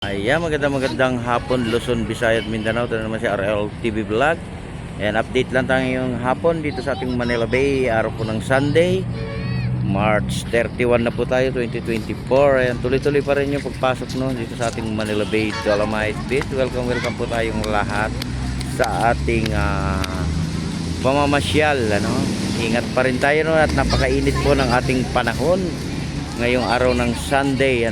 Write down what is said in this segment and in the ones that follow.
Ayan, magandang hapon Luzon, Visayas, Mindanao. Ito na naman si RL TV Vlog. Ayan, update lang tayo ngayong hapon dito sa ating Manila Bay. Araw po ng Sunday, March 31 na po tayo, 2024. Ayan, tuloy-tuloy pa rin yung pagpasok dito sa ating Manila Bay Dolomite Beach. Welcome po tayong lahat sa ating pamamasyal. Ingat pa rin tayo at napakainit po ng ating panahon ngayong araw ng Sunday.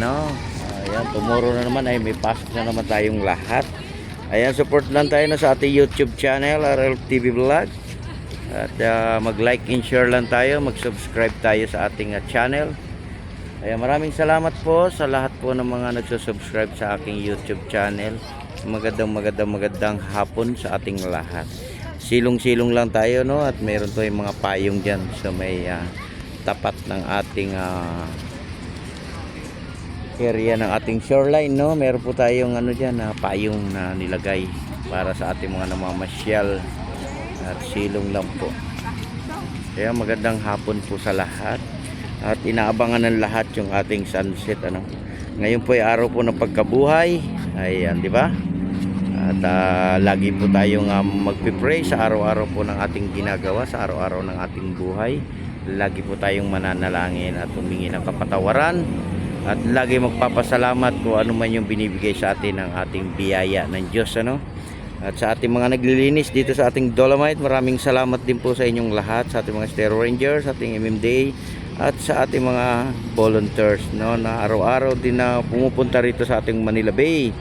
Ayan, tomorrow na naman ay may pasok na naman tayong lahat. Ayan, support lang tayo sa ating YouTube channel, RL TV Vlog. At mag-like and share lang tayo, mag-subscribe tayo sa ating channel. Ayan, maraming salamat po sa lahat po ng mga nagsusubscribe sa aking YouTube channel. Magandang hapon sa ating lahat. Silong-silong lang tayo, at mayroon to yung mga payong dyan sa may tapat ng ating area ng ating shoreline. Meron po tayong dyan payong na nilagay para sa ating mga namamasyal at silong lang po. Kaya magandang hapon po sa lahat at inaabangan ng lahat yung ating sunset. Ngayon po ay araw po ng pagkabuhay. Ayan, di ba? At lagi po tayong magpipray sa araw-araw po ng ating ginagawa, sa araw-araw ng ating buhay. Lagi po tayong mananalangin at humingi ng kapatawaran. At lagi magpapasalamat kung ano man yung binibigay sa atin ng ating biyaya ng Diyos. At sa ating mga naglilinis dito sa ating Dolomite, maraming salamat din po sa inyong lahat, sa ating mga Stero Rangers, sa ating MMDA, at sa ating mga volunteers na araw-araw din na pumupunta rito sa ating Manila Bay.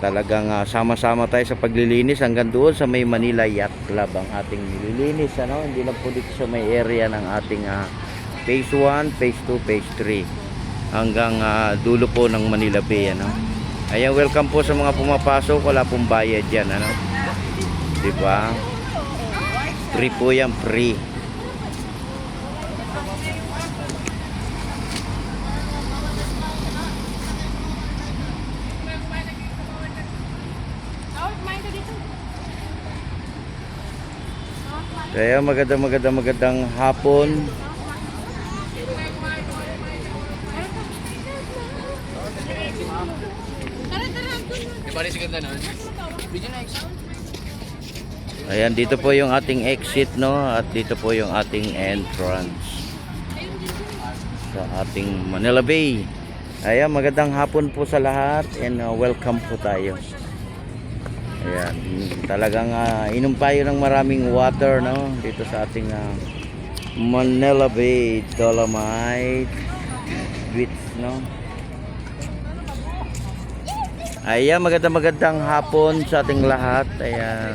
Talagang sama-sama tayo sa paglilinis hanggang doon sa may Manila Yacht Club ang ating nililinis. Hindi lang po dito sa may area ng ating Phase 1, Phase 2, Phase 3 hanggang dulo po ng Manila Bay. Ayan, welcome po sa mga pumapasok. Wala pong bayad yan, diba? Free po yan, free. Kaya magandang hapon. Ayan, dito po yung ating exit, at dito po yung ating entrance sa ating Manila Bay. Ayan, magandang hapon po sa lahat and welcome po tayo. Ayan, talagang inom tayo ng maraming water, dito sa ating Manila Bay Dolomite Beach, Ayan, magandang hapon sa ating lahat. Ayan.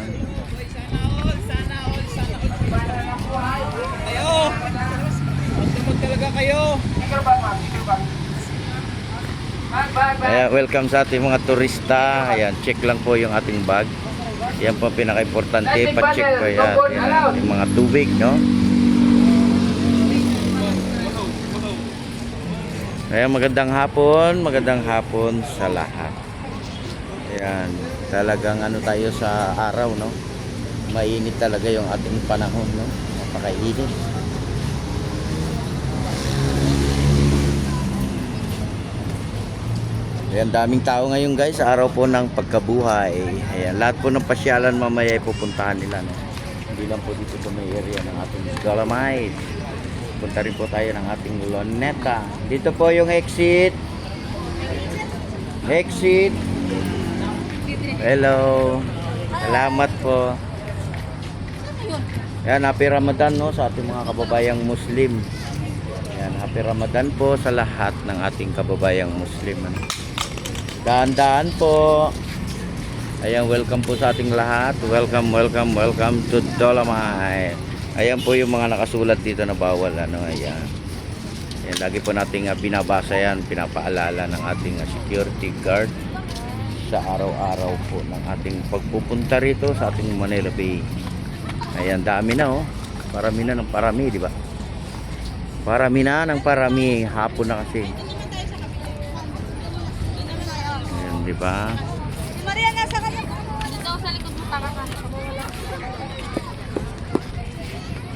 Ayan, welcome sa ating mga turista. Ayan, check lang po yung ating bag. Yan po pinaka-importante, pa-check ko yan. Ayan, yung mga tubig, Ayan, magandang hapon sa lahat. Ayan, talagang tayo sa araw, mainit talaga yung ating panahon, napakainit. Ayan, daming tao ngayon guys, sa araw po ng pagkabuhay. Ayan, lahat po ng pasyalan mamaya ay pupuntahan nila, hindi lang po dito sa may area ng ating Dolomite. Punta rin po tayo ng ating Luneta. Dito po yung exit. Hello. Salamat po. Yan, happy Ramadan sa ating mga kababayang Muslim. Yan, happy Ramadan po sa lahat ng ating kababayang Muslim. Daan-daan po. Ayan, welcome po sa ating lahat. Welcome to Dolomite. Ayan po yung mga nakasulat dito na bawal. Ayan. Ayan, lagi po nating binabasa yan, pinapaalala ng ating security guard sa araw-araw po ng ating pagpupunta rito sa ating Manila Bay. Ayan, dami na parami na ng parami, di ba? Parami na ng parami, hapon na kasi. Ayan, di ba? Maria, nasa kanya daw sa likod mo para ka.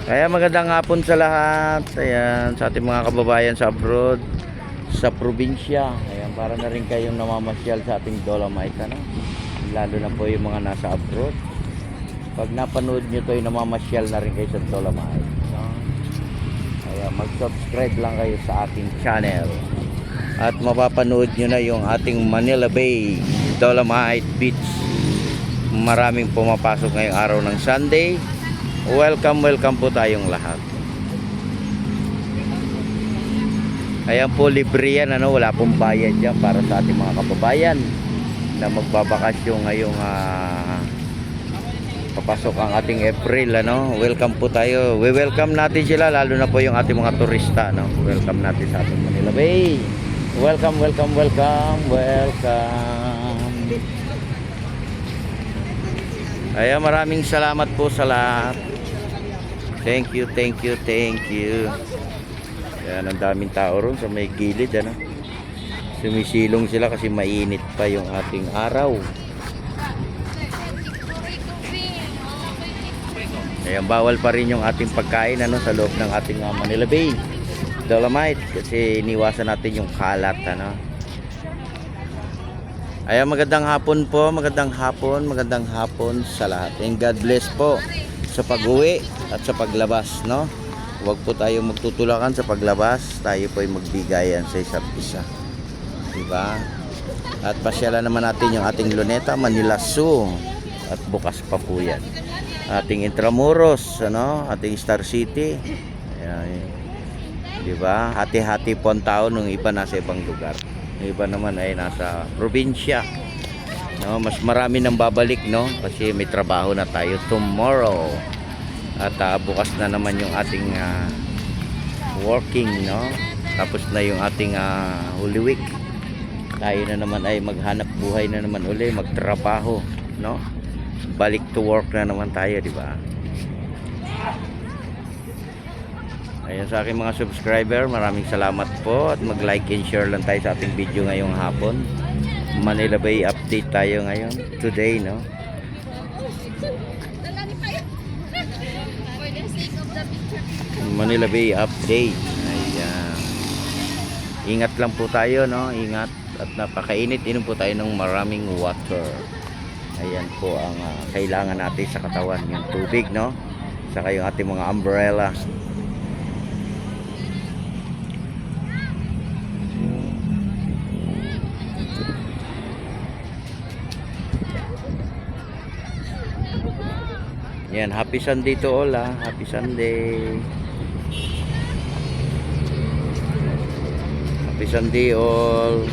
Kaya magandang hapon sa lahat. Ayan, sa ating mga kababayan sa abroad, sa probinsya. Ayan para na rin kayong namamasyal sa ating Dolomite, ano? Lalo na po yung mga nasa abroad. Pag napanood nyo to, yung namamasyal na rin kayo sa Dolomite, no? Kaya mag-subscribe lang kayo sa ating channel at mapapanood nyo na yung ating Manila Bay Dolomite Beach. Maraming pumapasok ngayong araw ng Sunday. Welcome po tayong lahat. Ayan po, libre yan, ano? Wala pong bayad yan para sa ating mga kababayan na magbabakasyon ngayong papasok ang ating April, ano? Welcome po tayo. We-welcome natin sila, lalo na po yung ating mga turista, no? Welcome natin sa ating Manila Bay. Welcome. Ayan, maraming salamat po sa lahat. Thank you. Ayan, ang daming tao ron sa may gilid, ano? Sumisilong sila kasi mainit pa yung ating araw. Ayan, bawal pa rin yung ating pagkain, ano, sa loob ng ating Manila Bay Dolomite kasi iniwasan natin yung kalat, ano. Ayan, magandang hapon sa lahat. And God bless po sa pag-uwi at sa paglabas, no? Huwag po tayo magtutulakan sa paglabas. Tayo po ay magbigayan sa isa't isa. Diba? At pasyalan naman natin yung ating Luneta, Manila Zoo. At bukas pa po yan. Ating Intramuros, ano? Ating Star City. Ayan. Diba? Hati-hati po ang tao nung iba nasa ibang lugar. Yung iba naman ay nasa probinsya. No? Mas marami nang babalik, no? Kasi may trabaho na tayo tomorrow. At bukas na naman yung ating working, no? Tapos na yung ating Holy Week. Tayo na naman ay maghanap buhay na naman uli, magtrabaho, no? Balik to work na naman tayo, di ba? Ayun, sa aking mga subscriber, maraming salamat po at mag-like and share lang tayo sa ating video ngayong hapon. Manila Bay update tayo ngayon, today, no? Manila Bay update. Ayan. Ingat lang po tayo, no? Ingat at napakainit. Inom po tayo ng maraming water. Ayan po ang kailangan natin sa katawan, yung tubig, no? Saka yung ating mga umbrella. Yan, happy Sunday to all, happy Sunday. Happy Sunday all.